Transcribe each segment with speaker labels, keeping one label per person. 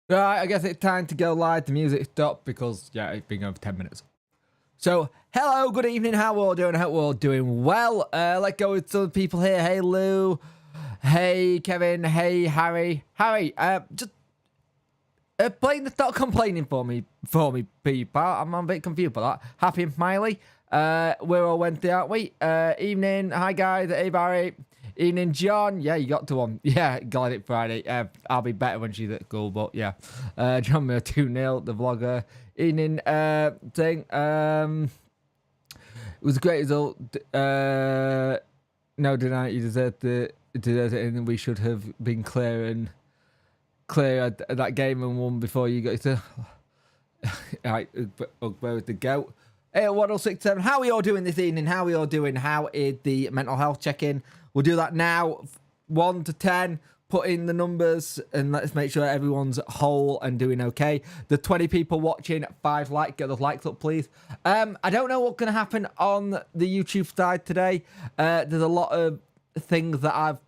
Speaker 1: Right, I guess it's time to go live. The music stopped because, yeah, it's been over 10 minutes. So, hello, good evening. How we all doing? I hope we're all doing well. Let's go with some people here. Hey, Lou. Hey, Kevin. Hey, Harry. Harry, just playing stop complaining for me, people. I'm a bit confused by that. Happy and Miley. We're all Wednesday, aren't we? Evening. Hi, guys. Hey, Barry. Evening, John. Yeah, you got to one. Yeah, got it Friday. I'll be better when she's at school, but yeah. John Miller 2-0, the vlogger. Evening, thing. It was a great result. No, deny you deserved it, and we should have been clear at that game and won before you got to. Alright, where was the goat? Hey, 1067. How are we all doing this evening? How are we all doing? How is the mental health check-in? We'll do that now. 1 to 10. Put in the numbers and let's make sure everyone's whole and doing okay. The 20 people watching, 5 likes. Get those likes up, please. I don't know what's going to happen on the YouTube side today. There's a lot of things that I've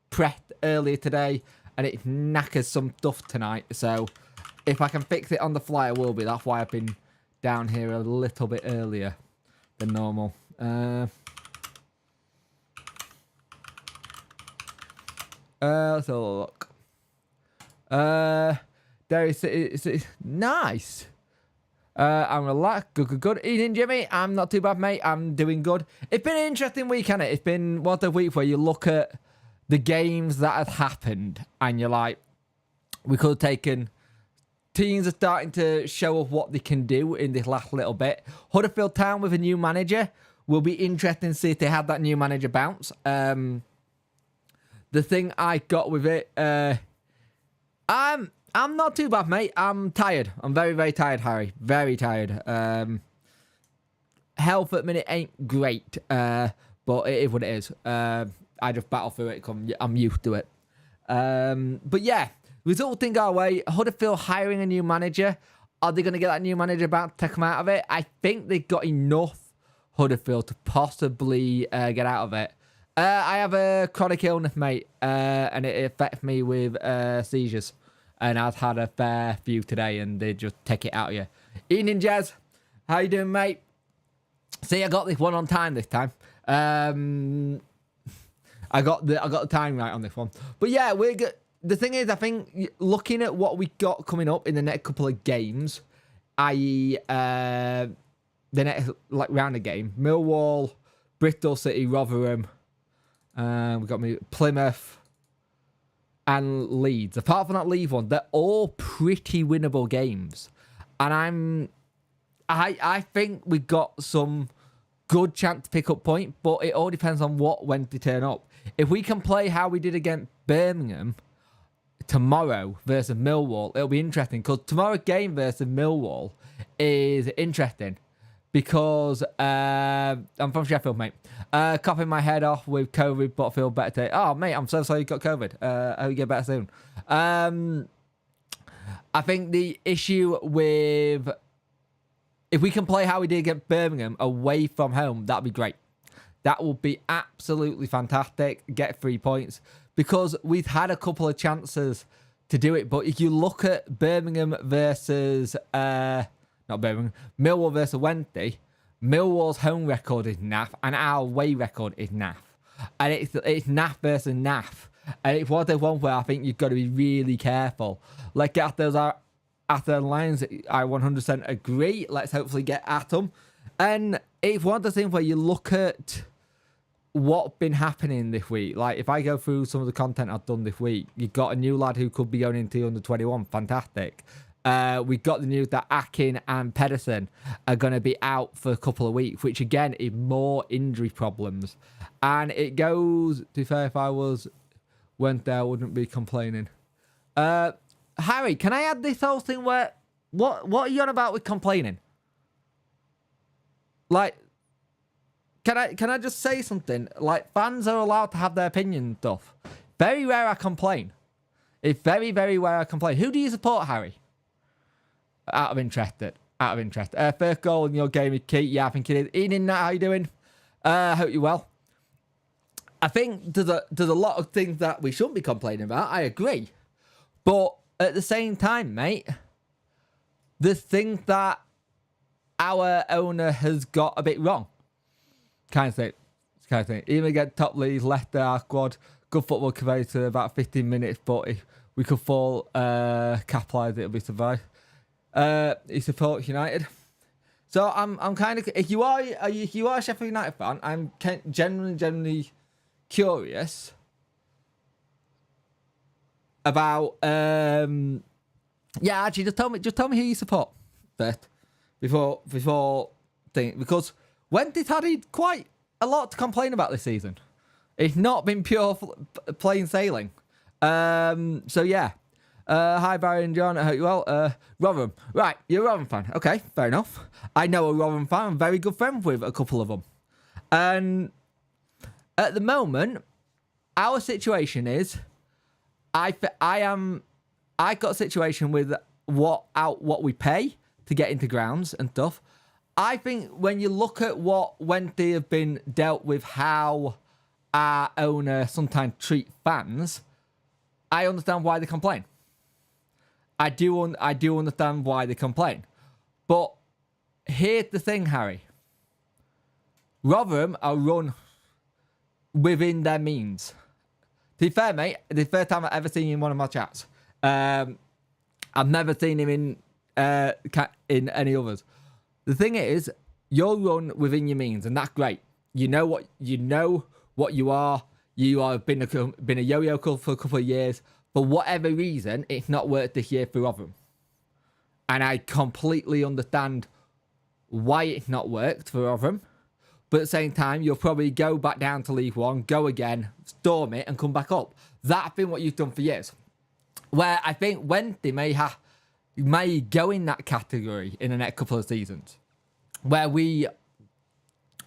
Speaker 1: pressed earlier today and it knackers some stuff tonight. So if I can fix it on the fly, I will be. That's why I've been down here a little bit earlier than normal. Let's have a look. Derry City, nice. I'm relaxed. Good. Evening, Jimmy. I'm not too bad, mate. I'm doing good. It's been an interesting week, hasn't it? It's been one of the weeks where you look at the games that have happened and you're like, we could have taken. Teams are starting to show us what they can do in this last little bit. Huddersfield Town with a new manager. Will be interesting to see if they have that new manager bounce. The thing I got with it, I'm not too bad, mate. I'm tired. I'm very, very tired, Harry. Very tired. Health at the minute ain't great, but it is what it is. I just battle through it. I'm used to it. But yeah, result didn't go away. Huddersfield hiring a new manager. Are they going to get that new manager about to take them out of it? I think they've got enough Huddersfield to possibly get out of it. I have a chronic illness, mate, and it affects me with seizures. And I've had a fair few today, and they just take it out of you. Evening, Jazz. How you doing, mate? See, I got this one on time this time. I got the time right on this one. But yeah, we're good. The thing is, I think looking at what we got coming up in the next couple of games, i.e., the next round of game, Millwall, Bristol City, Rotherham. We got Plymouth and Leeds. Apart from that Leeds one, they're all pretty winnable games, and I think we got some good chance to pick up point, but it all depends on when they turn up. If we can play how we did against Birmingham tomorrow versus Millwall, it'll be interesting because tomorrow's game versus Millwall is interesting. Because I'm from Sheffield, mate. Coughing my head off with COVID, but I feel better today. Oh, mate, I'm so sorry you got COVID. I hope you get better soon. I think the issue with... If we can play how we did against Birmingham away from home, that'd be great. That would be absolutely fantastic. Get 3 points. Because we've had a couple of chances to do it. But if you look at Birmingham versus... Not Birmingham. Millwall versus Wednesday. Millwall's home record is naff, and our away record is naff. And it's naff versus naff. And it's one of the ones where I think you've got to be really careful. Like, after the lines, I 100% agree. Let's hopefully get at them. And it's one of the things where you look at what's been happening this week. Like, if I go through some of the content I've done this week, you've got a new lad who could be going into under 21. Fantastic. We got the news that Akin and Pedersen are going to be out for a couple of weeks, which again is more injury problems. And it goes, to be fair, if I went there, I wouldn't be complaining. Harry, can I add this whole thing where, what are you on about with complaining? Like, can I just say something? Like, fans are allowed to have their opinion and stuff. Very rare I complain. It's very, very rare I complain. Who do you support, Harry? Out of interest. First goal in your game is key. Yeah, I think it is. Ian, how you doing? Hope you're well. I think there's a lot of things that we shouldn't be complaining about. I agree. But at the same time, mate, the thing that our owner has got a bit wrong, kind of thing. Even against top leagues, Leicester, our squad, good football conveyed to about 15 minutes, but if we could fall, capitalise, it'll be survive. He supports United. So I'm kind of, if you are a Sheffield United fan, I'm genuinely curious about actually just tell me who you support first before thing, because Wendy's had quite a lot to complain about this season. It's not been pure plain sailing. So yeah. Hi Barry and John, I hope you're well. Rotherham. Right, you're a Rotherham fan. Okay, fair enough. I know a Rotherham fan. I'm very good friends with a couple of them. And at the moment, our situation is I got a situation with what we pay to get into grounds and stuff. I think when you look at what Wendy have been dealt with, how our owner sometimes treat fans, I understand why they complain. I do understand why they complain. But here's the thing, Harry. Rotherham are run within their means. To be fair, mate, the first time I've ever seen you in one of my chats. I've never seen him in any others. The thing is, you're run within your means, and that's great. You know what you are. You have been a yo-yo club for a couple of years. For whatever reason, it's not worked this year for Rotherham. And I completely understand why it's not worked for Rotherham. But at the same time, you'll probably go back down to League One, go again, storm it, and come back up. That's been what you've done for years. Where I think Wendy may go in that category in the next couple of seasons. Where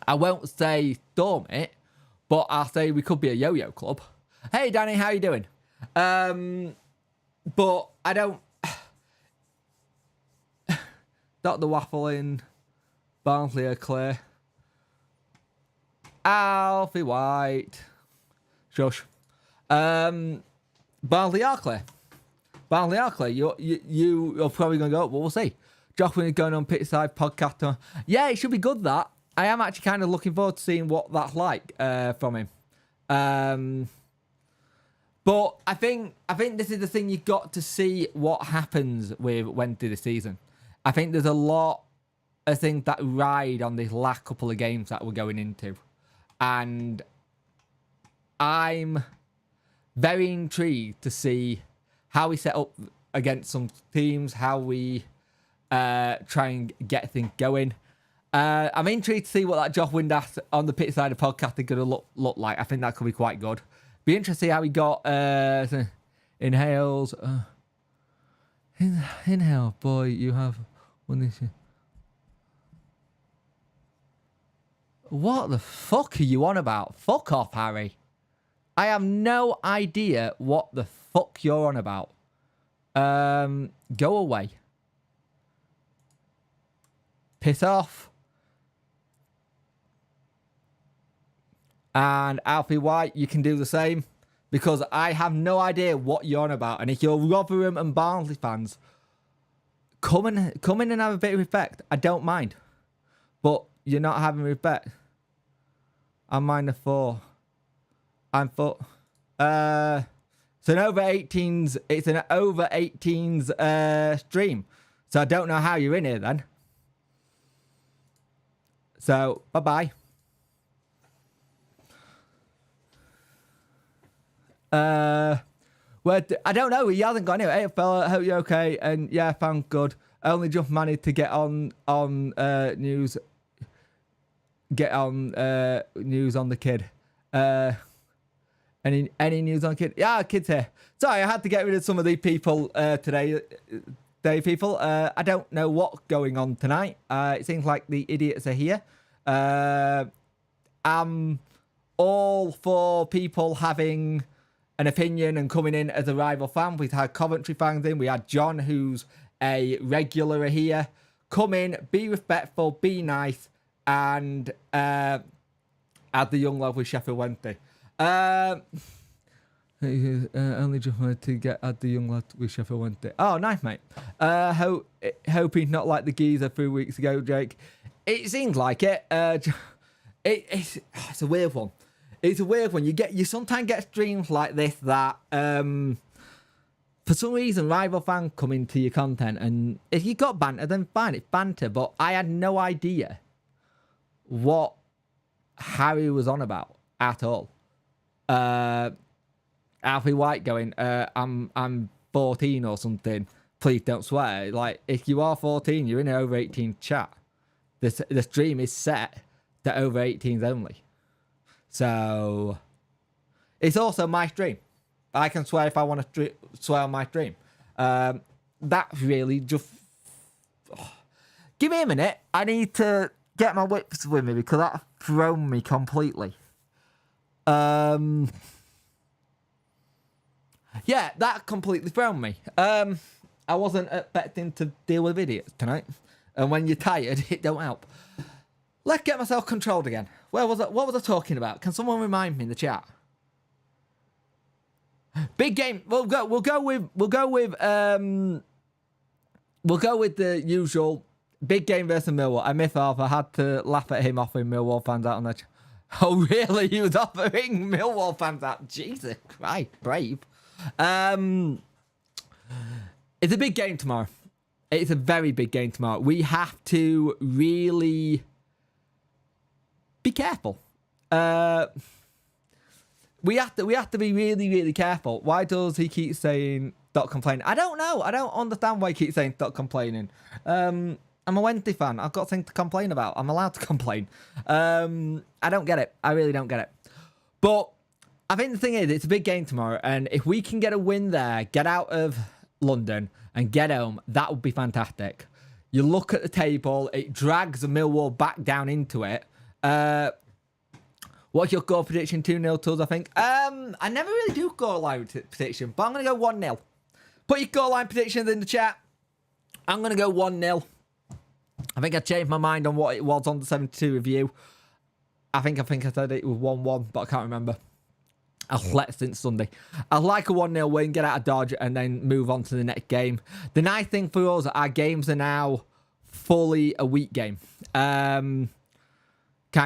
Speaker 1: I won't say storm it, but I'll say we could be a yo-yo club. Hey, Danny, how you doing? But I don't... Dr. Waffle in Barnsley are clear. Alfie White. Shush. Barnsley are clear. You're probably going to go up, but we'll see. Jocelyn is going on Pitside podcast. Yeah, it should be good, that. I am actually kind of looking forward to seeing what that's like from him. But I think this is the thing, you got to see what happens with Wednesday this season. I think there's a lot of things that ride on this last couple of games that we're going into. And I'm very intrigued to see how we set up against some teams, how we try and get things going. I'm intrigued to see what that Josh Windass on the Pit Side of podcast is going to look like. I think that could be quite good. Be interesting to see how he got inhales. Inhale, boy, you have one this year. What the fuck are you on about? Fuck off, Harry. I have no idea what the fuck you're on about. Go away. Piss off. And Alfie White, you can do the same. Because I have no idea what you're on about. And if you're Rotherham and Barnsley fans, come in and have a bit of respect. I don't mind. But you're not having respect. I'm -4. I'm for. It's an over 18s. It's an over 18s stream. So I don't know how you're in here then. So bye-bye. Well, I don't know. He hasn't got anywhere. Hey, fella, hope you're okay. And yeah, found good. I only just managed to get on news. Get on news on the kid. Any news on kid? Yeah, kid's here. Sorry, I had to get rid of some of these people today. I don't know what's going on tonight. It seems like the idiots are here. I'm all for people having an opinion and coming in as a rival fan. We've had Coventry fans in. We had John, who's a regular here. Come in, be respectful, be nice, and add the young love with Sheffield Wednesday. Only just wanted to add the young lad with Sheffield Wednesday. Oh, nice, mate. Hope he's not like the geezer 3 weeks ago, Jake. It seems like it. It's a weird one. It's a weird one. You sometimes get streams like this that for some reason rival fans come into your content, and if you got banter, then fine, it's banter. But I had no idea what Harry was on about at all. Alfie White going, I'm 14 or something. Please don't swear. Like, if you are 14, you're in an over 18 chat. The stream is set to over 18s only. So, it's also my stream. I can swear if I want to swear on my stream. That really just... Oh. Give me a minute. I need to get my whips with me because that's thrown me completely. Yeah, that completely thrown me. I wasn't expecting to deal with idiots tonight. And when you're tired, it don't help. Let's get myself controlled again. Where was I? What was I talking about? Can someone remind me in the chat? Big game. We'll go with the usual big game versus Millwall. I miss Arthur. I had to laugh at him offering Millwall fans out on the. Oh really? He was offering Millwall fans out. Jesus Christ, brave. It's a big game tomorrow. It's a very big game tomorrow. We have to really be careful. We have to be really, really careful. Why does he keep saying stop complaining? I don't know. I don't understand why he keeps saying stop complaining. I'm a Wednesday fan. I've got things to complain about. I'm allowed to complain. I don't get it. I really don't get it. But I think the thing is, it's a big game tomorrow. And if we can get a win there, get out of London and get home, that would be fantastic. You look at the table, it drags the Millwall back down into it. What's your goal prediction? 2-0 to us, I think. I never really do goal line prediction, but I'm going to go 1-0. Put your goal line predictions in the chat. I'm going to go 1-0. I think I changed my mind on what it was on the 72 review. I think I said it was 1-1, but I can't remember. I've slept since Sunday. I like a 1-0 win, get out of Dodge, and then move on to the next game. The nice thing for us, our games are now fully a week game. Kind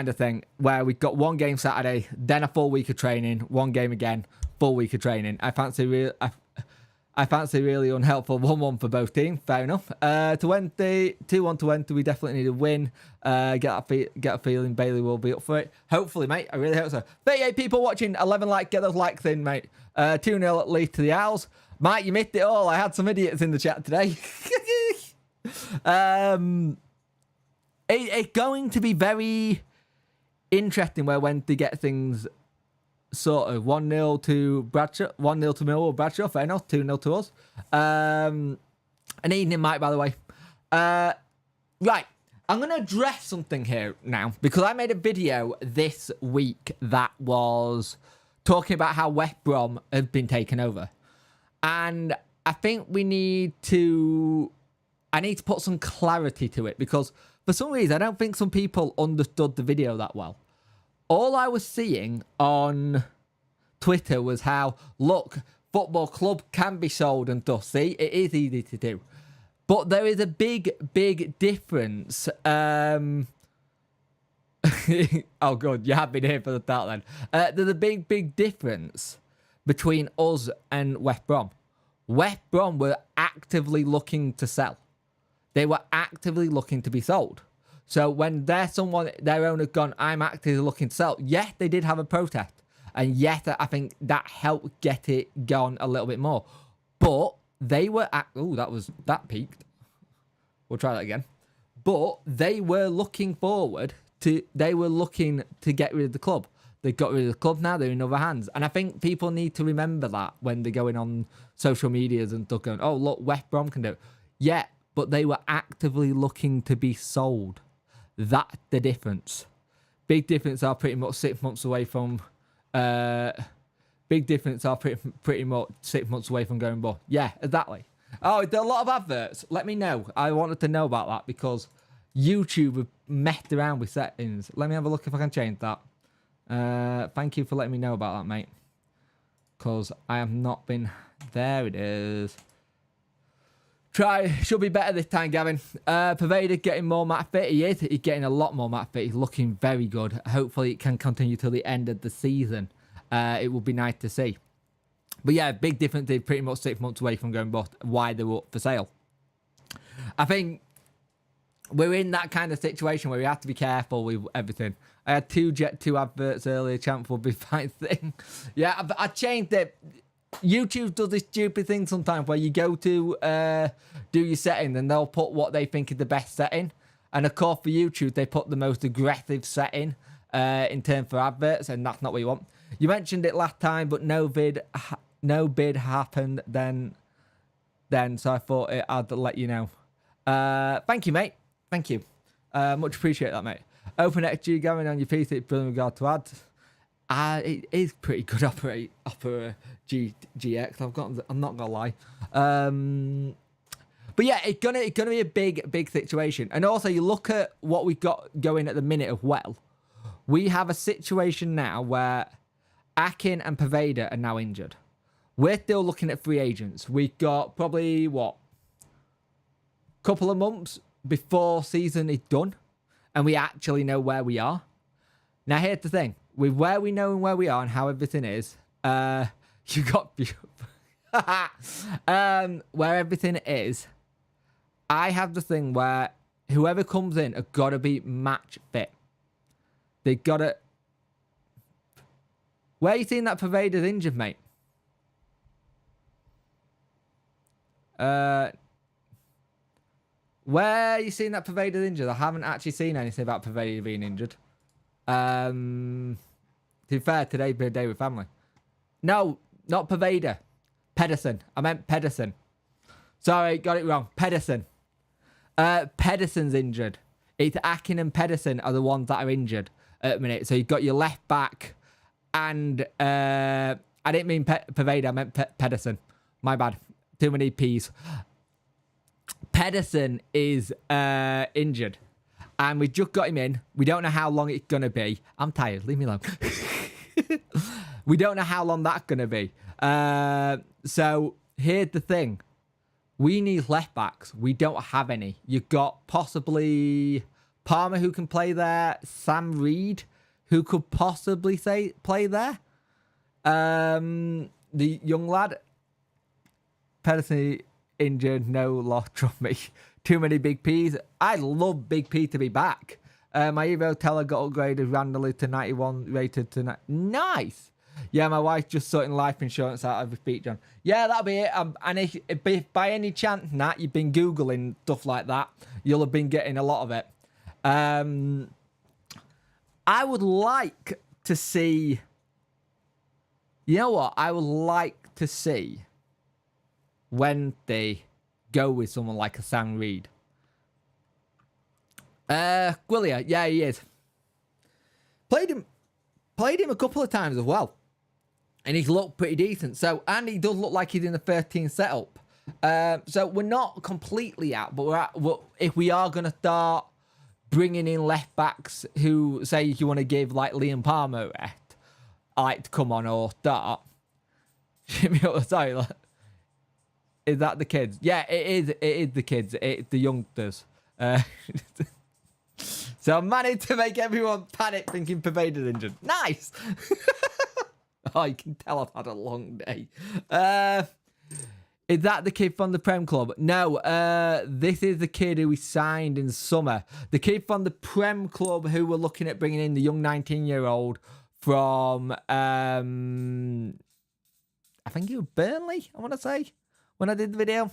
Speaker 1: of thing, where we've got one game Saturday, then a full week of training, one game again, full week of training. I fancy really unhelpful 1-1 for both teams. Fair enough. To Wednesday, 2-1 to Wednesday, we definitely need a win. Get a feeling Bailey will be up for it. Hopefully, mate. I really hope so. 38 people watching, 11 likes. Get those likes in, mate. 2-0 at least to the Owls. Mike, you missed it all. I had some idiots in the chat today. It's going to be very interesting where Wednesday get things sort of 1-0 to Bradshaw, 1-0 to Millwall, Bradshaw, fair enough, 2-0 to us. An evening, Mike, by the way. Right, I'm going to address something here now, because I made a video this week that was talking about how West Brom have been taken over. And I think I need to put some clarity to it, because for some reason, I don't think some people understood the video that well. All I was seeing on Twitter was how, look, football club can be sold and stuff. See, it is easy to do. But there is a big, big difference. Oh, good. You have been here for the start then. There's a big, big difference between us and West Brom. West Brom were actively looking to sell. They were actively looking to be sold. So when their owner gone, I'm actively looking to sell. Yes, they did have a protest. And yes, I think that helped get it gone a little bit more. But they were that peaked. We'll try that again. But they were looking to get rid of the club. They got rid of the club now, they're in other hands. And I think people need to remember that when they're going on social medias and stuff going, oh, look, West Brom can do it. Yeah, but they were actively looking to be sold. That's the difference. Big difference are pretty much 6 months away from... big difference are pretty much 6 months away from going bust. Yeah, exactly. Oh, there are a lot of adverts. Let me know. I wanted to know about that because YouTube have messed around with settings. Let me have a look if I can change that. Thank you for letting me know about that, mate. because I have not been. There it is. Should be better this time, Gavin. Pervader getting more match fit. He is. He's getting a lot more match fit. He's looking very good. Hopefully it can continue till the end of the season. It will be nice to see. But yeah, big difference. They're pretty much 6 months away from going bust. Why they were up for sale. I think we're in that kind of situation where we have to be careful with everything. I had 2 Jet 2 adverts earlier. Champ will be fine thing. Yeah, I changed it. YouTube does this stupid thing sometimes where you go to do your setting and they'll put what they think is the best setting. And of course for YouTube, they put the most aggressive setting in terms for adverts, and that's not what you want. You mentioned it last time, but no bid happened then, so I thought I'd let you know. Thank you, mate. Thank you. Much appreciate that, mate. OpenXG going on your PC, brilliant regard to ads. It is pretty good Opera GX. I'm not gonna lie. But yeah, it's gonna be a big situation. And also, you look at what we got going at the minute as well. We have a situation now where Akin and Pervader are now injured. We're still looking at free agents. We've got probably couple of months before season is done, and we actually know where we are. Now, here's the thing. With where we know and where we are and how everything is, you got where everything is, I have the thing where whoever comes in have got to be match fit. They got to... Where are you seeing that Pervader's injured, mate? Where are you seeing that Pervader's injured? I haven't actually seen anything about Pervader being injured. To be fair, today's been a day with family. No, not Pervader. Pedersen. I meant Pedersen. Sorry, got it wrong. Pedersen. Pedersen's injured. It's Akin and Pedersen are the ones that are injured at the minute. So you've got your left back and... I didn't mean Pervader, I meant Pedersen. My bad. Too many P's. Pedersen is injured. And we just got him in. We don't know how long it's going to be. I'm tired. Leave me alone. We don't know how long that's going to be. So here's the thing. We need left backs. We don't have any. You've got possibly Palmer who can play there. Sam Reed who could possibly play there. The young lad. Pedersen injured. No loss from me. Too many big P's. I love Big P to be back. My Evo Teller got upgraded randomly to 91, rated to... Nice! Yeah, my wife's just sorting life insurance out of the speech, John. Yeah, that'll be it. And if by any chance, Nat, you've been Googling stuff like that, you'll have been getting a lot of it. I would like to see... You know what? I would like to see when they go with someone like a Sam Reed. Gwillia, yeah, he is. Played him a couple of times as well. And he's looked pretty decent. So, and he does look like he's in the 13 setup. So we're not completely out, but if we are going to start bringing in left backs who say you want to give like Liam Palmer a rest, I like to come on or start. Sorry, is that the kids? Yeah, it is the kids. It's the youngsters. So I managed to make everyone panic thinking Pervader's injured. Nice! Oh, you can tell I've had a long day. Is that the kid from the Prem Club? No, this is the kid who we signed in summer. The kid from the Prem Club who we're looking at bringing in, the young 19-year-old from, I think it was Burnley, I want to say, when I did the video. I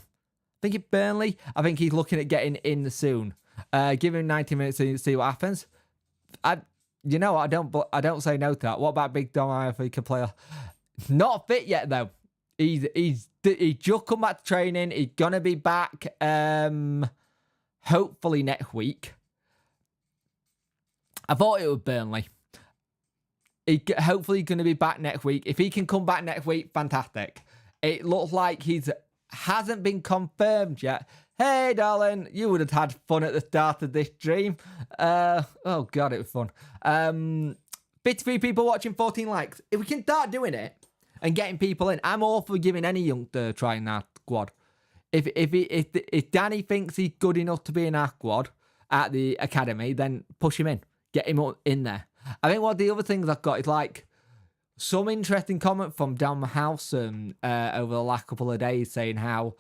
Speaker 1: think it's Burnley. I think he's looking at getting in soon. Give him 90 minutes to see what happens. You know what? I don't say no to that. What about Big Dom if he can play? Not fit yet though. He's just come back to training. He's gonna be back. Hopefully next week. I thought it was Burnley. Hopefully going to be back next week. If he can come back next week, fantastic. It looks like hasn't been confirmed yet. Hey, darling, you would have had fun at the start of this stream. Oh, God, it was fun. 53 people watching, 14 likes. If we can start doing it, and getting people in. I'm all for giving any youngster trying our squad. If Danny thinks he's good enough to be in our squad at the academy, then push him in, get him in there. I think one of the other things I've got is like some interesting comment from Dan Howson over the last couple of days saying how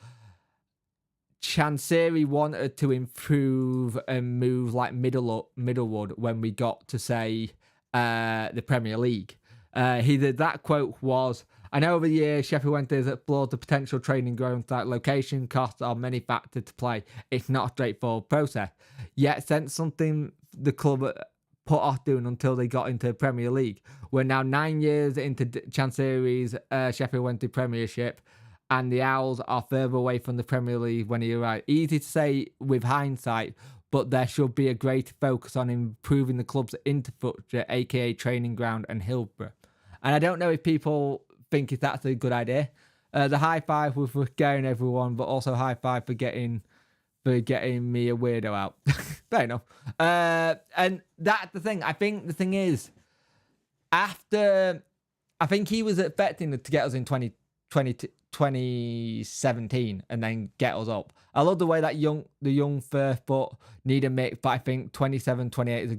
Speaker 1: Chansiri wanted to improve and move like Middlewood when we got to say the Premier League. That quote was, "I know over the years Sheffield Wednesday has explored the potential training grounds that location, costs are many factors to play. It's not a straightforward process. Yet since something the club put off doing until they got into the Premier League. We're now 9 years into Chansiri's Sheffield Wednesday Premiership, and the Owls are further away from the Premier League when he arrived. Easy to say with hindsight, but there should be a greater focus on improving the club's infrastructure, aka training ground and Hillsborough." And I don't know if people think if that's a good idea. The high five was for scaring everyone, but also high five for getting me a weirdo out. Fair enough. And that's the thing. I think the thing is, I think he was expecting to get us in 2017 and then get us up. I love the way that the young first, but need a mix. But I think 27, 28 is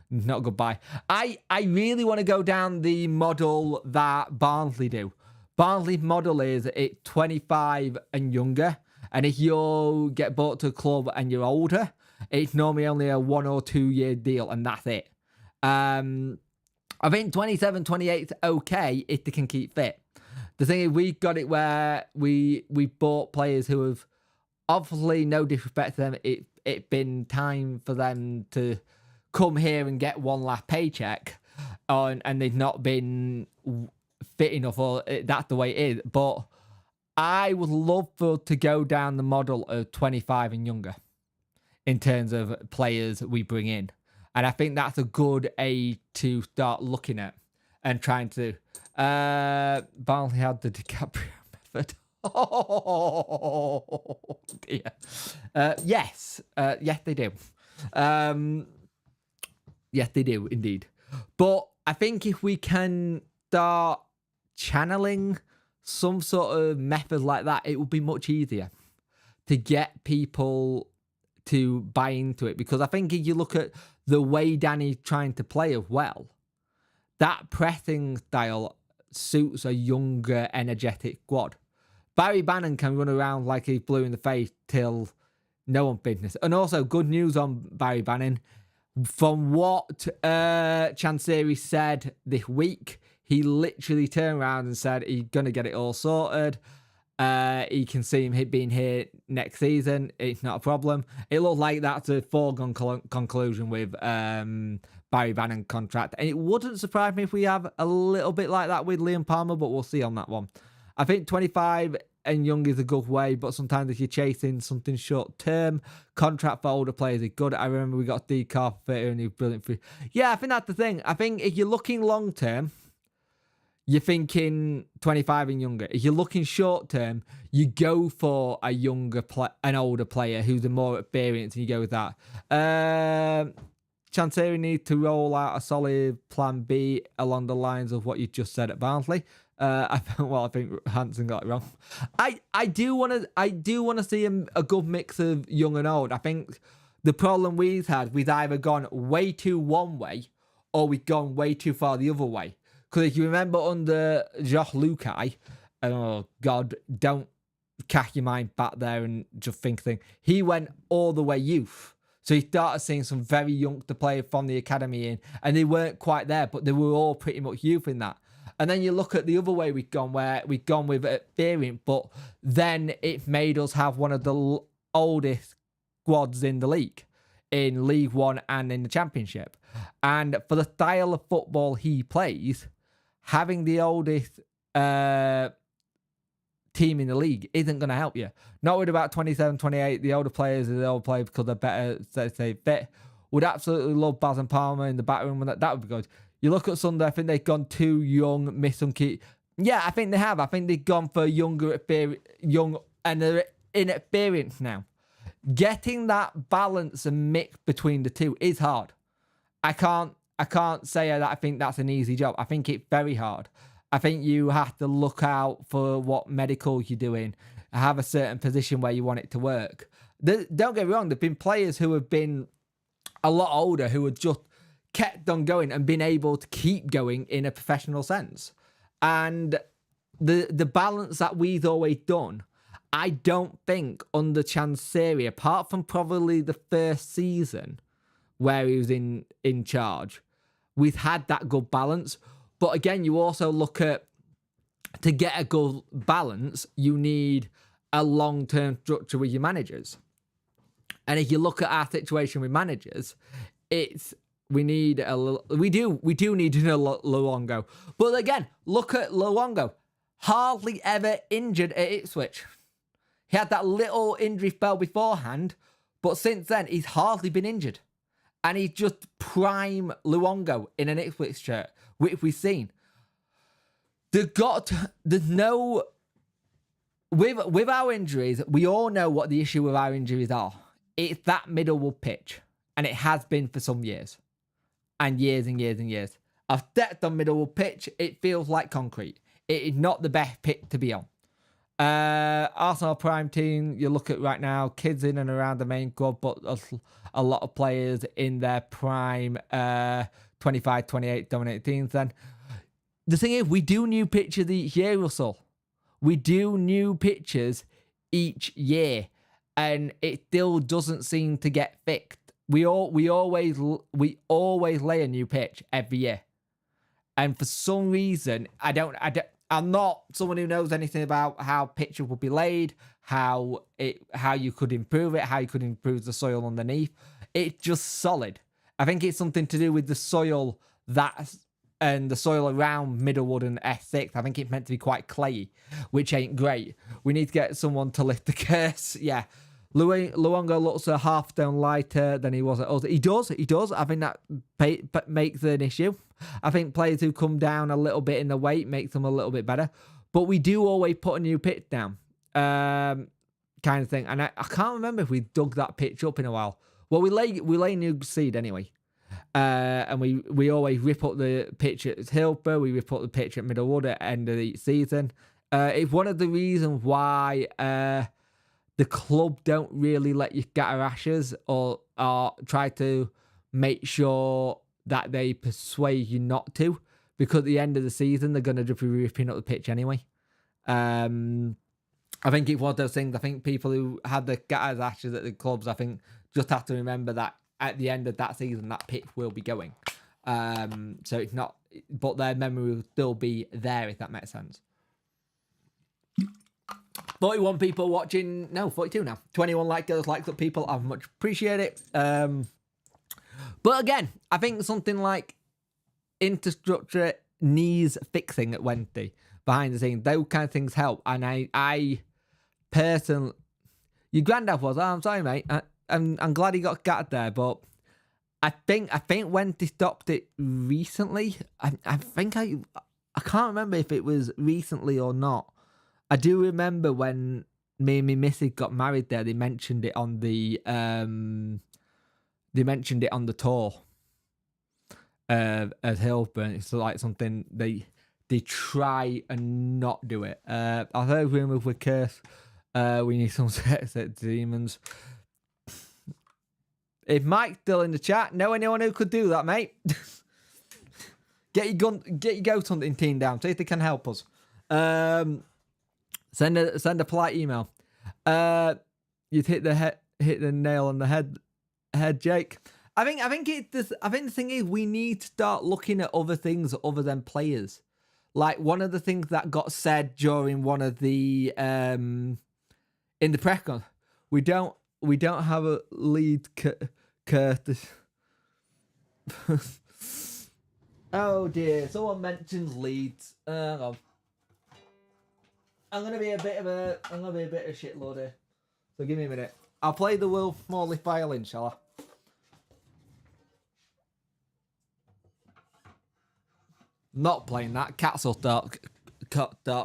Speaker 1: not a good buy. I really want to go down the model that Barnsley do. Barnsley's model is it's 25 and younger. And if you get bought to a club and you're older, it's normally only a 1 or 2 year deal, and that's it. I think 27, 28 is okay if they can keep fit. The thing is, we got it where we bought players who have, obviously, no disrespect to them, it's been time for them to come here and get one last paycheck, and they've not been fit enough, or that's the way it is. But I would love to go down the model of 25 and younger in terms of players we bring in. And I think that's a good age to start looking at and trying to. Barnsley had the DiCaprio method. Oh, dear. Yes, they do. Yes, they do, indeed. But I think if we can start channeling some sort of method like that, it would be much easier to get people to buy into it. Because I think if you look at the way Danny's trying to play as well, that pressing style suits a younger, energetic squad. Barry Bannon can run around like he's blue in the face till no one's business. And also, good news on Barry Bannon. From what Chansiri said this week, he literally turned around and said he's going to get it all sorted. He can see him being here next season. It's not a problem. It looks like that's a foregone conclusion with Barry Bannon contract. And it wouldn't surprise me if we have a little bit like that with Liam Palmer, but we'll see on that one. I think 25 and young is a good way, but sometimes if you're chasing something short term, contract for older players is good. I remember we got Steve Carpenter and he was brilliant for. Yeah, I think that's the thing. I think if you're looking long term, you're thinking 25 and younger. If you're looking short term, you go for an older player who's a more experienced, and you go with that. Chansiri needs to roll out a solid plan B along the lines of what you just said at Barnsley. I think Hansen got it wrong. I do want to see a good mix of young and old. I think the problem we've either gone way too one way or we've gone way too far the other way. Because if you remember under Josh Lukai, oh God, don't cast your mind back there and just think he went all the way youth. So he started seeing some very young players from the academy in, and they weren't quite there, but they were all pretty much youth in that. And then you look at the other way we've gone, where we've gone with experience, but then it made us have one of the oldest squads in the league, in League One and in the Championship. And for the style of football he plays, having the oldest team in the league isn't going to help you. Not worried about 27, 28. The older players are the old players because they're better, say, fit. Would absolutely love Baz and Palmer in the back room. That would be good. You look at Sunday, I think they've gone too young, missed some key. Yeah, I think they have. I think they've gone for young, and they're inexperienced now. Getting that balance and mix between the two is hard. I can't say that I think that's an easy job. I think it's very hard. I think you have to look out for what medical you're doing, have a certain position where you want it to work. Don't get me wrong, there've been players who have been a lot older who have just kept on going and been able to keep going in a professional sense. And the balance that we've always done, I don't think under Chansiri, apart from probably the first season where he was in charge, we've had that good balance. But again, you also look at, to get a good balance, you need a long-term structure with your managers. And if you look at our situation with managers, we do need a Luongo. But again, look at Luongo. Hardly ever injured at Ipswich. He had that little injury spell beforehand, but since then, he's hardly been injured. And he's just prime Luongo in an Ipswich shirt, which we've seen. With our injuries, we all know what the issue with our injuries are. It's that Middlewood pitch, and it has been for some years. And years and years and years. I've stepped on Middlewood pitch, it feels like concrete. It is not the best pitch to be on. Arsenal Prime team, you look at right now, kids in and around the main club, but a lot of players in their prime 25, 28 dominant teams then. The thing is, we do new pitches each year, Russell. We do new pitches each year, and it still doesn't seem to get fixed. We always lay a new pitch every year, and for some reason, I'm not someone who knows anything about how pitches will be laid, how you could improve it, how you could improve the soil underneath. It's just solid. I think it's something to do with the soil and the soil around Middlewood and S6. I think it's meant to be quite clayey, which ain't great. We need to get someone to lift the curse. Yeah. Luongo looks a half stone lighter than he was at us. He does. I think that makes an issue. I think players who come down a little bit in the weight makes them a little bit better. But we do always put a new pitch down, kind of thing. And I can't remember if we dug that pitch up in a while. Well, we lay new seed anyway. And we always rip up the pitch at Hillsborough. We rip up the pitch at Middlewood at the end of each season. It's one of the reasons why the club don't really let you scatter ashes or try to make sure that they persuade you not to, because at the end of the season, they're going to just be ripping up the pitch anyway. I think it's one of those things. I think people who had the scattered ashes at the clubs, I think, just have to remember that at the end of that season, that pitch will be going. So it's not, but their memory will still be there, if that makes sense. 41 people watching. No, 42 now. 21 likes up, people. I much appreciate it. But again, I think something like infrastructure needs fixing at Wednesday behind the scenes. Those kind of things help. And I personally, your granddad was. Oh, I'm sorry, mate. I'm glad he got scattered there, but I think Wednesday stopped it recently. I can't remember if it was recently or not. I do remember when me and my missus got married there, they mentioned it on the tour at Hillsborough. It's like something they try and not do it. I've heard rumours with Curse. We need some sets at Demons. If Mike's still in the chat, know anyone who could do that, mate? Get your ghost hunting team down. See if they can help us. Send a polite email. You'd hit the nail on the head, Jake. I think the thing is, we need to start looking at other things other than players. Like one of the things that got said during one of the in the press con, we don't have a lead Curtis. Oh dear, someone mentions Leeds. Hang on. I'm gonna be a bit of a shitlord here. So give me a minute. I'll play the Will Morley violin, shall I? Not playing that. Cats will start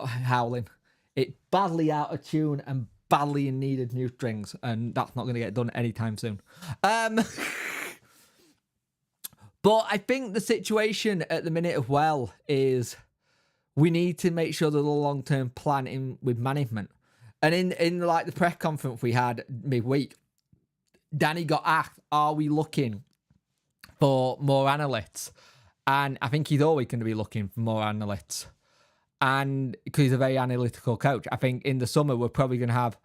Speaker 1: howling. It's badly out of tune and badly in need of new strings, and that's not going to get done anytime soon. But I think the situation at the minute as well is we need to make sure there's a long-term plan in with management. And in like the press conference we had midweek, Danny got asked, are we looking for more analysts? And I think he's always going to be looking for more analysts. And because he's a very analytical coach, I think in the summer we're probably going to have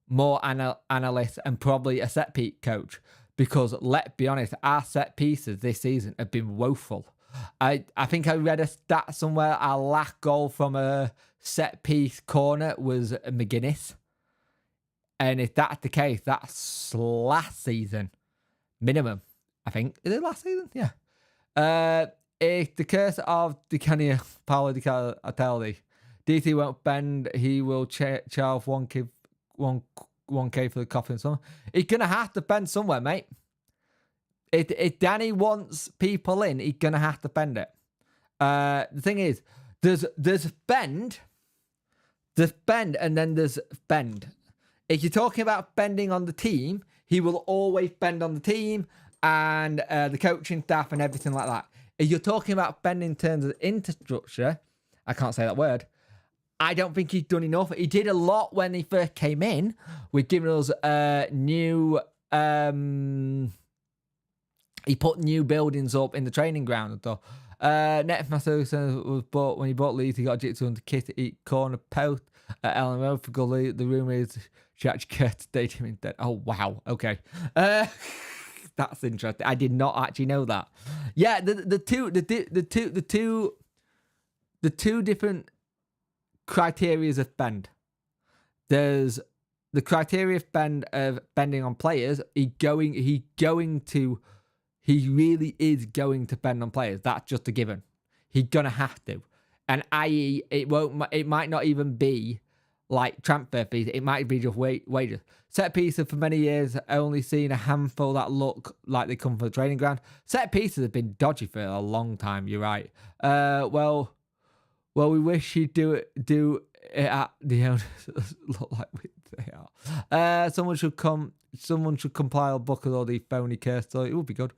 Speaker 1: more analysts and probably a set piece coach. Because let's be honest, our set pieces this season have been woeful. I think I read a stat somewhere. Our last goal from a set piece corner was McGuinness. And if that's the case, that's last season minimum. I think. Is it last season? Yeah. If the curse of Di Paolo Di Catelli, DT won't bend, he will charge 1K for the coffee and so on. He's going to have to bend somewhere, mate. If Danny wants people in, he's going to have to bend it. The thing is, there's bend, and then there's bend. If you're talking about bending on the team, he will always bend on the team and the coaching staff and everything like that. If you're talking about bending in terms of infrastructure, I can't say that word, I don't think he's done enough. He did a lot when he first came in with giving us new... he put new buildings up in the training ground and stuff. Net Master was bought when he bought Leeds. He got a jitsu under kit to eat corner post at Ellen Road for Gully. The rumour is she actually cared to date him instead. Oh wow, okay. That's interesting. I did not actually know that. Yeah, the two different criteria of bend. There's the criteria of bending on players. He really is going to bend on players. That's just a given. He's gonna have to. And i.e., it might not even be like transfer fees. It might be just wages. Set pieces for many years, only seen a handful that look like they come from the training ground. Set pieces have been dodgy for a long time. You're right. Well, we wish he'd do it at the owners look like they are. Someone should compile a book of all these phony curse stories. It would be good.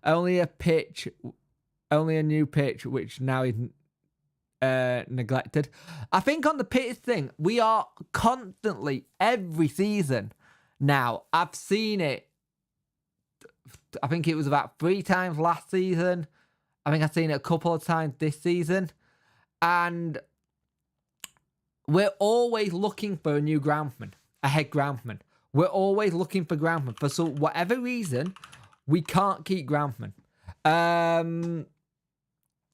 Speaker 1: Only a new pitch, which now is neglected. I think on the pitch thing, we are constantly every season now. I've seen it. I think it was about 3 times last season. I think I've seen it a couple of times this season, and we're always looking for a new groundman, a head groundman. We're always looking for groundmen. For whatever reason, we can't keep groundmen.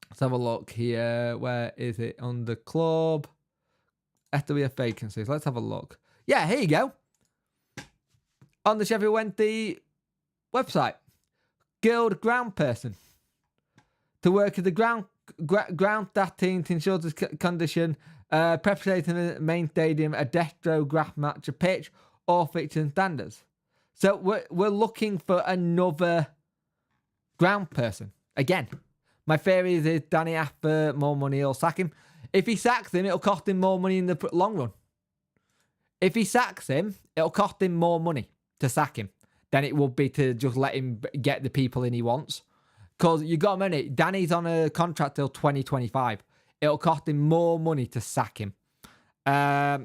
Speaker 1: Let's have a look here. Where is it? On the club. FWF vacancies. Let's have a look. Yeah, here you go. On the Sheffield Wednesday website. Guild ground person. To work at the ground staff team to ensure the condition, preparation in the main stadium, a destro graph match, a pitch, or fixture and standards. So we're looking for another ground person. Again, my theory is if Danny after more money, he'll sack him. If he sacks him, it'll cost him more money in the long run. If he sacks him, it'll cost him more money to sack him than it would be to just let him get the people in he wants. Because you got a minute, Danny's on a contract till 2025. It'll cost him more money to sack him. Yeah,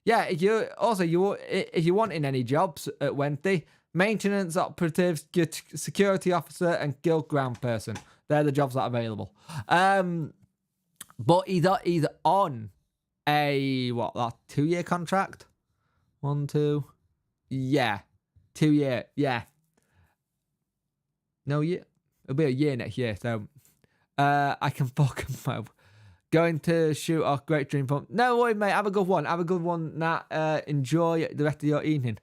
Speaker 1: if you're wanting any jobs at Wednesday, maintenance operatives, security officer, and guild ground person. They're the jobs that are available. But he's on a 2-year contract? 1, 2. Yeah. 2 year. Yeah. No year. It'll be a year next year, so I can fucking going to shoot off great dream fun. No worry, mate. Have a good one. Nat. Enjoy the rest of your evening.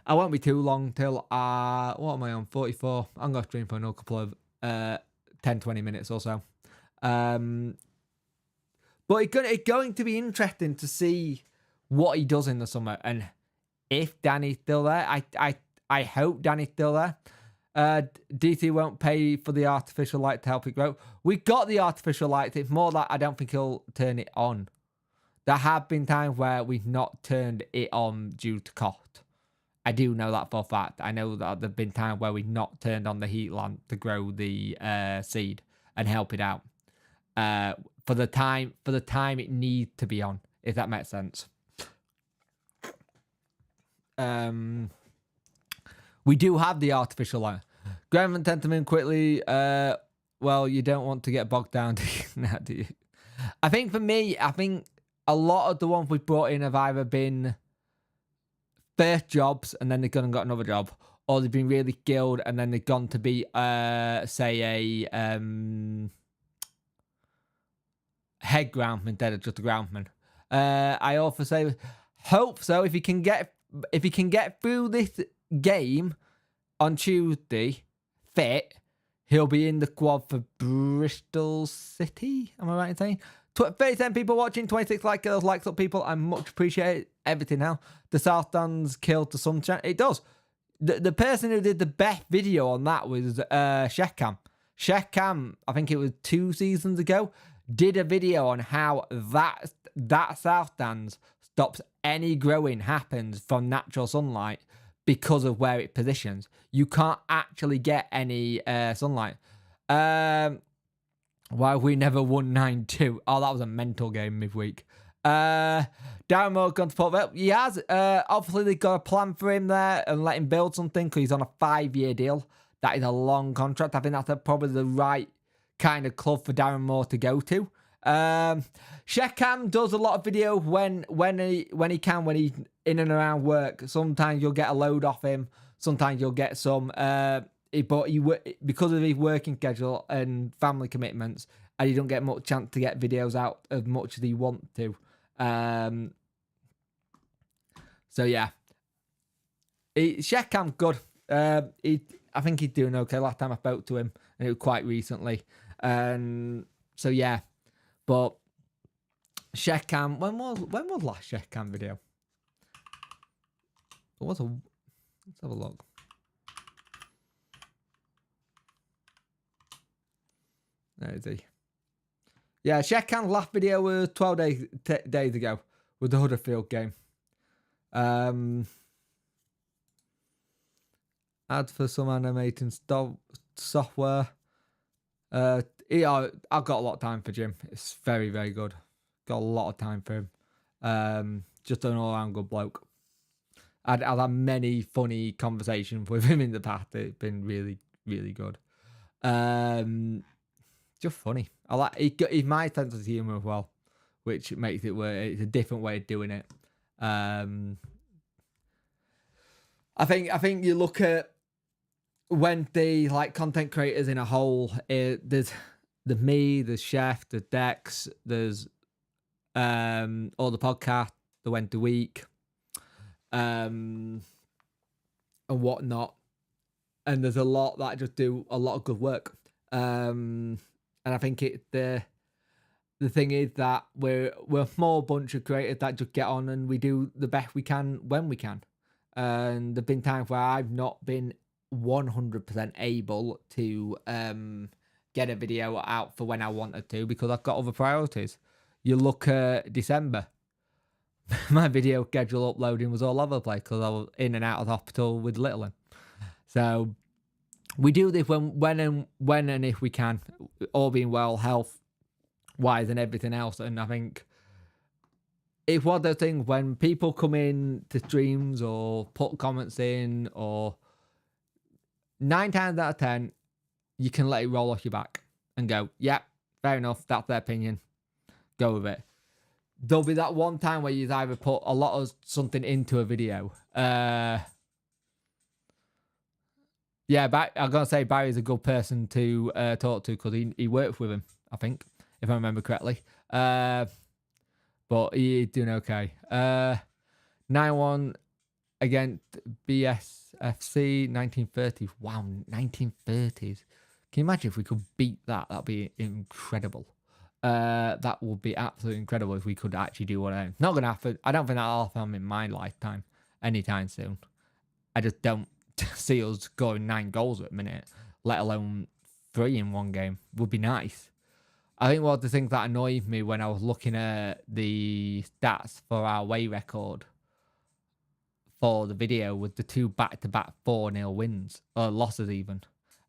Speaker 1: I won't be too long till what am I on? 44. I'm gonna stream for another couple of 10-20 minutes or so. But it's going to be interesting to see what he does in the summer, and if Danny's still there. I hope Danny's still there. DT won't pay for the artificial light to help it grow. We got the artificial light. It's more that I don't think he'll turn it on. There have been times where we've not turned it on due to cost. I do know that for a fact. I know that there have been times where we've not turned on the heat lamp to grow the seed and help it out for the time it needs to be on, if that makes sense. We do have the artificial light. Graham and Tenterman quickly. Well, you don't want to get bogged down, now, do you? I think for me, a lot of the ones we've brought in have either been first jobs and then they've gone and got another job, or they've been really skilled and then they've gone to be, say, a head groundman instead of just a groundman. I also say, hope so. If you can get through this game on Tuesday fit, he'll be in the squad for Bristol City. Am I right in saying? 37 people watching, 26 girls, likes up people. I much appreciate everything now. The South Stands killed the sunshine. It does. The person who did the best video on that was Sheffield. Sheffield, I think it was 2 seasons ago, did a video on how that South Stands stops any growing happens from natural sunlight because of where it positions. You can't actually get any sunlight. Why we never won 9-2. Oh, that was a mental game midweek. Darren Moore gone to put up. He has. Obviously, they've got a plan for him there and let him build something because he's on a 5-year deal. That is a long contract. I think that's probably the right kind of club for Darren Moore to go to. Shekam does a lot of video when he can, when he's in and around work. Sometimes you'll get a load off him. Sometimes you'll get some. But because of his working schedule and family commitments, and he don't get much chance to get videos out as much as he wants to. So yeah, Shekham's good. I think he's doing okay. Last time I spoke to him, and it was quite recently. So yeah, but Shekam, when was last Shekam video? Let's have a look. There is he. Yeah, Shekam's last video was 12 days ago with the Huddersfield game. Add for some animating software. I've got a lot of time for Jim. It's very, very good. Got a lot of time for him. Just an all-around good bloke. I've had many funny conversations with him in the past. It's been really, really good. Just funny. I like he's my sense of humour as well, which makes it where it's a different way of doing it. I think you look at when the content creators in a whole, there's me, there's Chef, there's Dex, there's all the podcasts, the Went the Week, and whatnot, and there's a lot that just do a lot of good work. And I think the thing is that we're a small bunch of creators that just get on and we do the best we can when we can. And there've been times where I've not been 100% able to get a video out for when I wanted to because I've got other priorities. You look at December, my video schedule uploading was all over the place because I was in and out of the hospital with Littleton. So we do this when and if we can, all being well, health-wise and everything else. And I think it's one of those things when people come in to streams or put comments in, or 9 times out of 10, you can let it roll off your back and go, yeah, fair enough, that's their opinion, go with it. There'll be that one time where you've either put a lot of something into a video. Yeah, I'm going to say Barry's a good person to talk to because he worked with him, I think, if I remember correctly. But he's doing okay. 9-1 against BSFC, 1930s. Wow, 1930s. Can you imagine if we could beat that? That'd be incredible. That would be absolutely incredible if we could actually do one. Not going to happen. I don't think that'll happen in my lifetime anytime soon. I just don't see us scoring 9 goals at a minute, let alone 3 in one game. Would be nice. I think one of the things that annoyed me when I was looking at the stats for our away record for the video was the 2 back-to-back 4-0 wins, or losses even.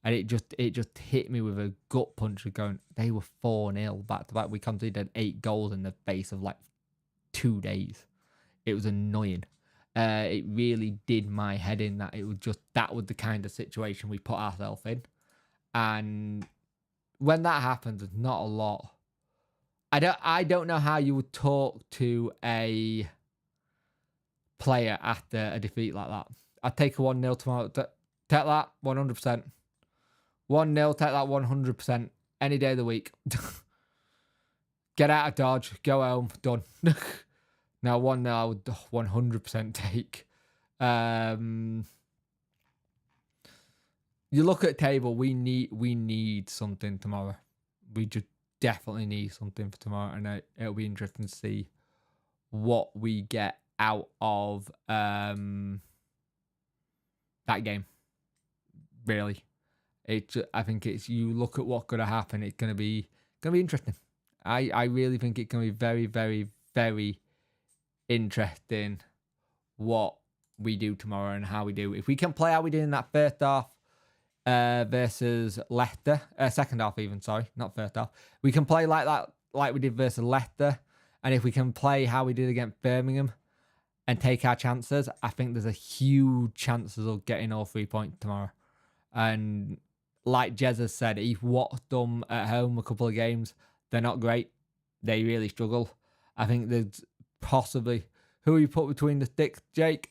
Speaker 1: And it just hit me with a gut punch of going, they were 4-0 back to back. We conceded 8 goals in the space of like 2 days. It was annoying. It really did my head in that that was the kind of situation we put ourselves in. And when that happens, there's not a lot. I don't know how you would talk to a player after a defeat like that. I'd take a 1-0 tomorrow. Take that 100%. 1-0, take that 100%. Any day of the week. Get out of Dodge. Go home. Done. Now 1-0 I would 100% take. You look at table, we need something tomorrow. We just definitely need something for tomorrow, and it'll be interesting to see what we get out of that game. Really, I think it's, you look at what's gonna happen. It's gonna be interesting. I really think it's gonna be very, very, very interesting what we do tomorrow and how we do. If we can play how we did in that first half versus Leicester, second half even, sorry, not first half. We can play like that, like we did versus Leicester, and if we can play how we did against Birmingham and take our chances, I think there's a huge chances of getting all 3 points tomorrow. And like Jez has said, he's watched them at home a couple of games. They're not great. They really struggle. I think there's possibly, who you put between the sticks, Jake?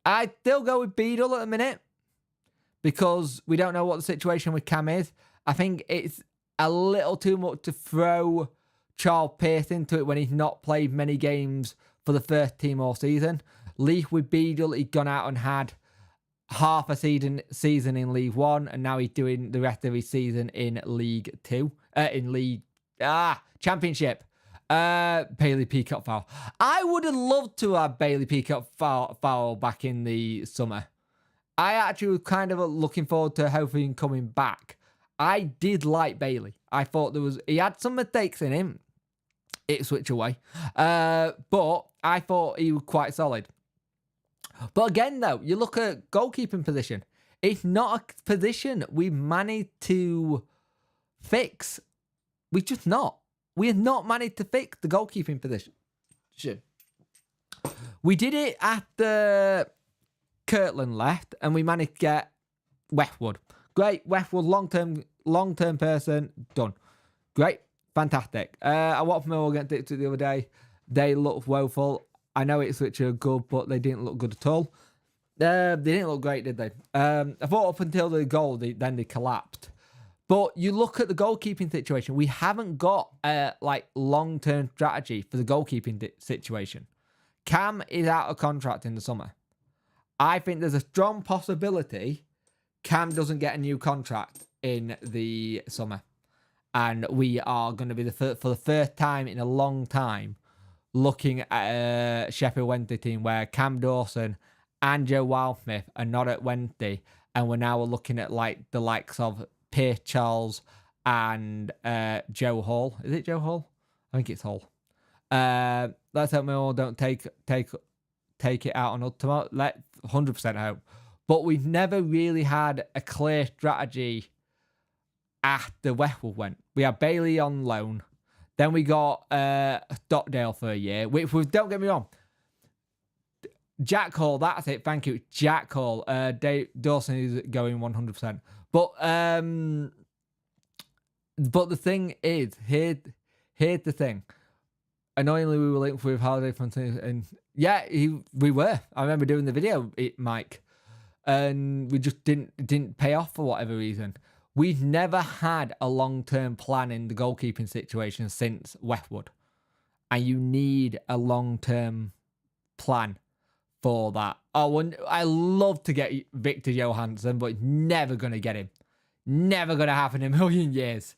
Speaker 1: I'd still go with Beadle at the minute because we don't know what the situation with Cam is. I think it's a little too much to throw Charles Pierce into it when he's not played many games for the first team all season. Leaf with Beadle, he'd gone out and had half a season in League One, and now he's doing the rest of his season in League Two. Championship. Bailey Peacock foul. I would have loved to have Bailey Peacock foul back in the summer. I actually was kind of looking forward to hopefully him coming back. I did like Bailey. I thought he had some mistakes in him. It switched away. But I thought he was quite solid. But again, though, you look at goalkeeping position. It's not a position we managed to fix. We just not. We have not managed to fix the goalkeeping position. We did it after Kirtland left, and we managed to get Westwood. Great, Westwood, long-term person, done. Great, fantastic. I watched Millwall against it the other day. They looked woeful. I know it's literally good, but they didn't look good at all. They didn't look great, did they? I thought up until the goal, then they collapsed. But you look at the goalkeeping situation, we haven't got a long-term strategy for the goalkeeping situation. Cam is out of contract in the summer. I think there's a strong possibility Cam doesn't get a new contract in the summer. And we are going to be, for the first time in a long time, looking at a Sheffield Wednesday team where Cam Dawson and Joe Wildsmith are not at Wednesday. And we're now looking at the likes of Pierce Charles and Joe Hall. Is it Joe Hall? I think it's Hall. Let's hope Millwall don't take it out on us tomorrow. 100% hope. But we've never really had a clear strategy after Westwood went. We had Bailey on loan. Then we got Stockdale for a year, which was, don't get me wrong, Jack Hall, that's it, thank you, Jack Hall. Dawson is going 100%. But the thing is, here's the thing. Annoyingly, we were linked with Holiday Fontaine, and yeah, we were. I remember doing the video, Mike, and we just didn't pay off for whatever reason. We've never had a long-term plan in the goalkeeping situation since Westwood, and you need a long-term plan for that. Oh, I love to get Victor Johansson, but never going to get him. Never going to happen in a million years.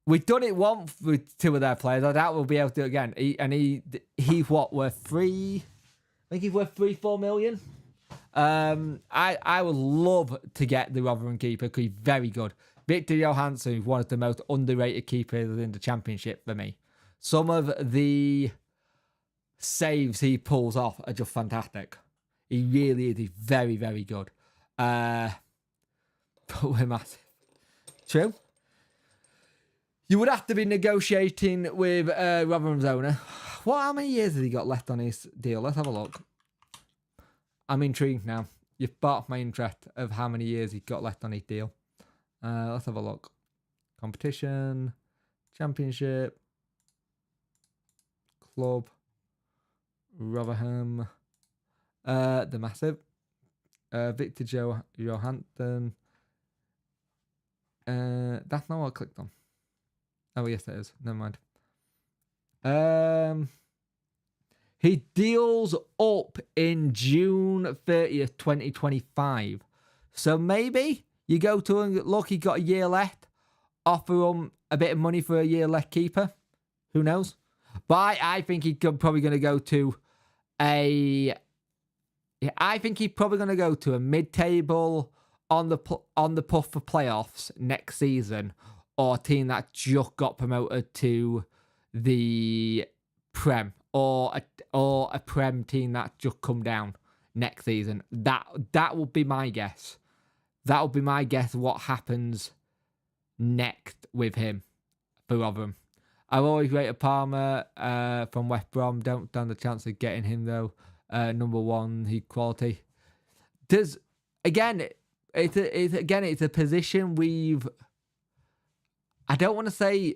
Speaker 1: We've done it once with two of their players. I doubt we'll be able to do it again. He's what, worth 3? I think he's worth 3-4 million. I would love to get the Rotherham keeper because he's very good. Victor Johansson is one of the most underrated keepers in the Championship for me. Some of the saves he pulls off are just fantastic. He really is. He's very, very good. But we're massive. True. You would have to be negotiating with Rotherham's owner. How many years has he got left on his deal? Let's have a look. I'm intrigued now. You've sparked my interest of how many years he's got left on his deal. Let's have a look. Competition, Championship, Club, Rotherham, the Massive, Victor Johansson. That's not what I clicked on. Oh, yes, it is. Never mind. He deals up in June 30th, 2025. So maybe you go to him, look, he got a year left. Offer him a bit of money for a year left keeper. Who knows? But I think he's probably going to go to a mid-table on the puff for playoffs next season, or a team that just got promoted to the Prem, or a Prem team that just come down next season. That would be my guess. That would be my guess what happens next with him for Rotherham. I've always rated Palmer from West Brom. Don't stand the chance of getting him though. Number one, he quality. It's a position I don't want to say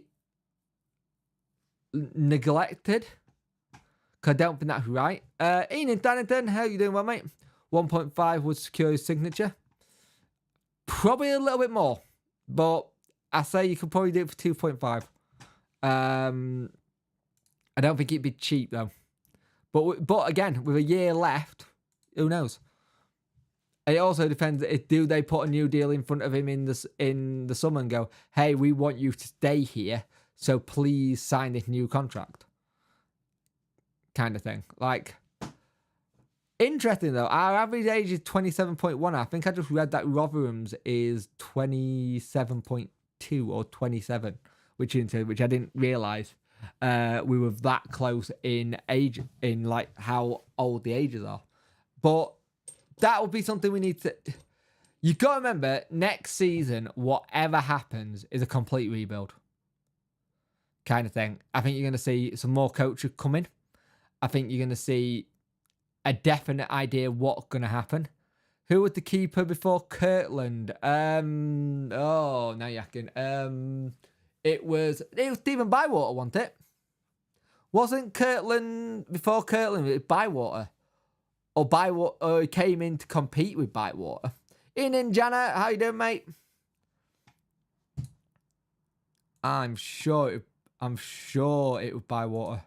Speaker 1: neglected, because I don't think that's right. Ian Dannington, how you doing, well, mate? 1.5 would secure his signature. Probably a little bit more, but I say you could probably do it for 2.5. I don't think it'd be cheap though. But again, with a year left, who knows? It also depends. Do they put a new deal in front of him in the summer and go, "Hey, we want you to stay here, so please sign this new contract," kind of thing. Like, interesting though. Our average age is 27.1. I think I just read that Rotherham's is 27.2 or 27, which I didn't realise. We were that close in age, in like how old the ages are. But that would be something we need to... You got to remember, next season, whatever happens, is a complete rebuild kind of thing. I think you're going to see some more coaches coming. I think you're going to see a definite idea what's going to happen. Who was the keeper before Kirtland? Now you're asking. It was Stephen Bywater, wasn't it? Wasn't Kirtland before Kirtland? It was Bywater. Or he came in to compete with Bywater. Ian and Jana, how you doing, mate? I'm sure it was Bywater.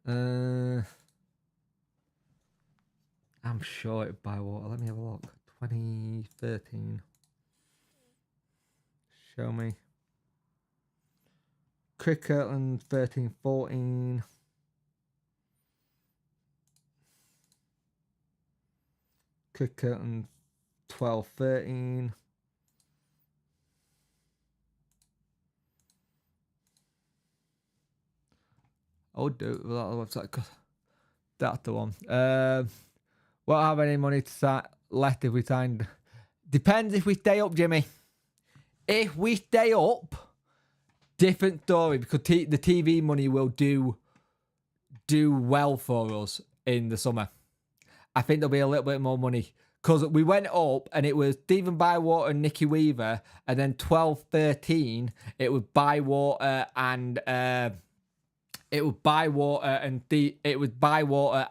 Speaker 1: I'm sure it was Bywater. Let me have a look. 2013. Show me. Kirtland 13-14. Kirtland 12-13. I would do it without the website, because that's the one. Won't have any money to left if we signed. Depends if we stay up, Jimmy. If we stay up, different story, because the TV money will do well for us in the summer. I think there'll be a little bit more money, because we went up and it was Stephen Bywater and Nicky Weaver, and then 12-13 it was Bywater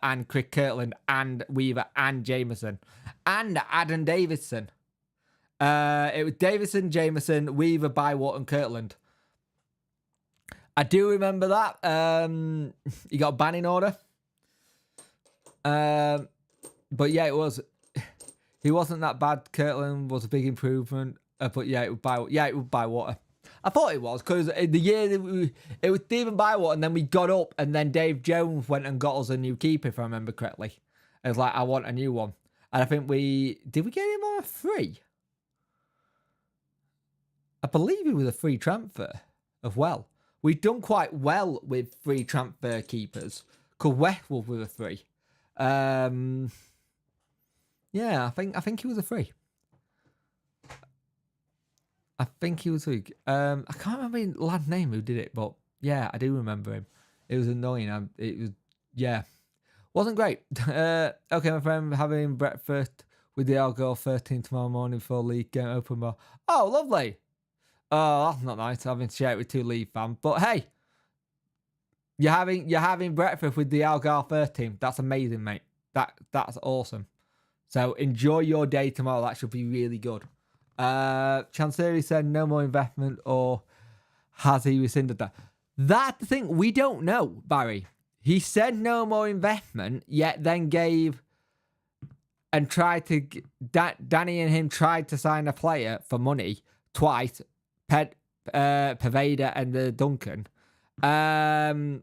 Speaker 1: and Chris Kirtland and Weaver and Jameson and Adam Davidson. It was Davidson, Jameson, Weaver, Bywater, and Kirtland. I do remember that. You got a banning order. But yeah, it was. He wasn't that bad. Kirtland was a big improvement. But yeah, it was Bywater. I thought it was, because the year that it was Stephen Bywater, and then we got up, and then Dave Jones went and got us a new keeper, if I remember correctly. It was like, I want a new one. And I think did we get him on a free? I believe it was a free transfer as well. We've done quite well with free transfer keepers, Because Westwood was a 3. Yeah, I think he was a 3. I think he was a 3. I can't remember the lad's name who did it, but yeah, I do remember him. It was annoying. It was, yeah. Wasn't great. Okay, my friend, having breakfast with the Algor 13 tomorrow morning for league game open bar. Oh, lovely. Oh, that's not nice having to share it with 2 League fans. But hey, you're having breakfast with the Algar 13. That's amazing, mate. That's awesome. So enjoy your day tomorrow. That should be really good. Chancery said no more investment, or has he rescinded that? That's the thing. We don't know, Barry. He said no more investment, yet then gave and tried to... Danny and him tried to sign a player for money twice. Paveda and the Duncan. And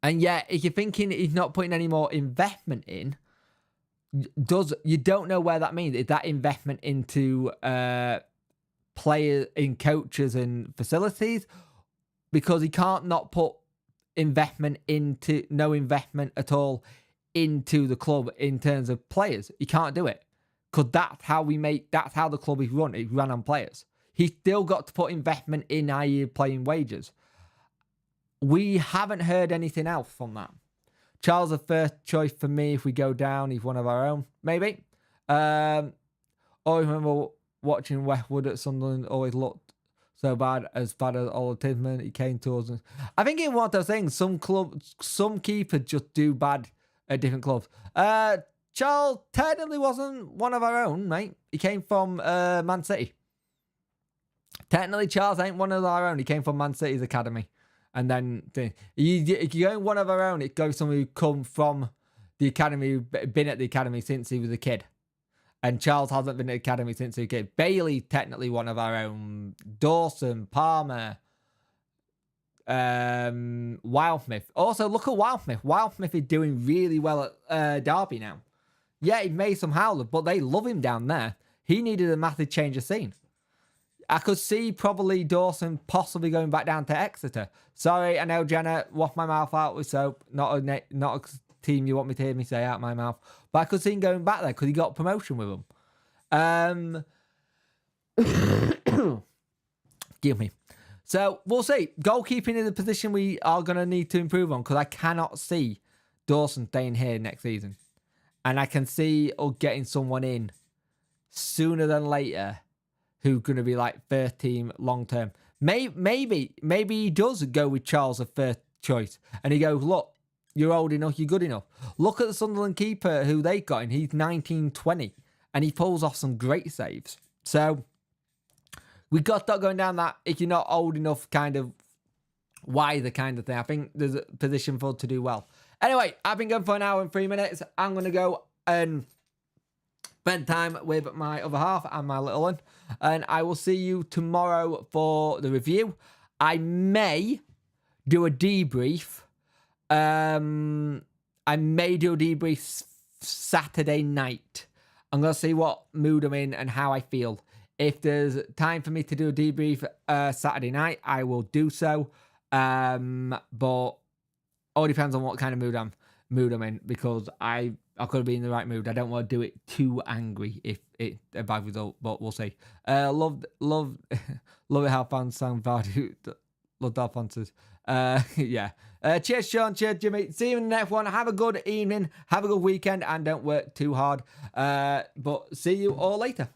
Speaker 1: yet, if you're thinking he's not putting any more investment in, you don't know where that means. Is that investment into players, in coaches and facilities? Because he can't not put no investment at all into the club in terms of players. He can't do it. Because that's how the club is run. It's run on players. He's still got to put investment in, i.e. playing wages. We haven't heard anything else from that. Charles, the first choice for me if we go down. He's one of our own, maybe. Always remember watching Westwood at Sunderland. Always looked so bad as Oliver Tisman. He came to us. I think in one of those things, some keepers just do bad at different clubs. Charles technically wasn't one of our own, mate. He came from Man City. Technically, Charles ain't one of our own. He came from Man City's academy. And then, if you go one of our own, it goes someone who come from the academy, been at the academy since he was a kid. And Charles hasn't been at the academy since he was a kid. Bailey, technically one of our own. Dawson, Palmer, Wildsmith. Also, look at Wildsmith. Wildsmith is doing really well at Derby now. Yeah, he made some howler, but they love him down there. He needed a massive change of scene. I could see probably Dawson possibly going back down to Exeter. Sorry, I know Jenna wash my mouth out with soap. Not a team you want me to hear me say out my mouth. But I could see him going back there because he got promotion with them. Give me. So we'll see. Goalkeeping is a position we are going to need to improve on because I cannot see Dawson staying here next season. And I can see us getting someone in sooner than later who's going to be like first team long term. Maybe he does go with Charles as first choice. And he goes, look, you're old enough, you're good enough. Look at the Sunderland keeper who they got in. He's 19-20. And he pulls off some great saves. So we got to start going down that if you're not old enough kind of wiser kind of thing. I think there's a position for us to do well. Anyway, I've been going for an hour and 3 minutes. I'm going to go and spend time with my other half and my little one. And I will see you tomorrow for the review. I may do a debrief. I may do a debrief Saturday night. I'm going to see what mood I'm in and how I feel. If there's time for me to do a debrief Saturday night, I will do so. But all depends on what kind of mood I'm in, because I could be in the right mood. I don't want to do it too angry if it's a bad result, but we'll see. Love it how fans sound value. Love our sponsors. Yeah. Cheers, Sean. Cheers, Jimmy. See you in the next one. Have a good evening. Have a good weekend, and don't work too hard. But see you all later.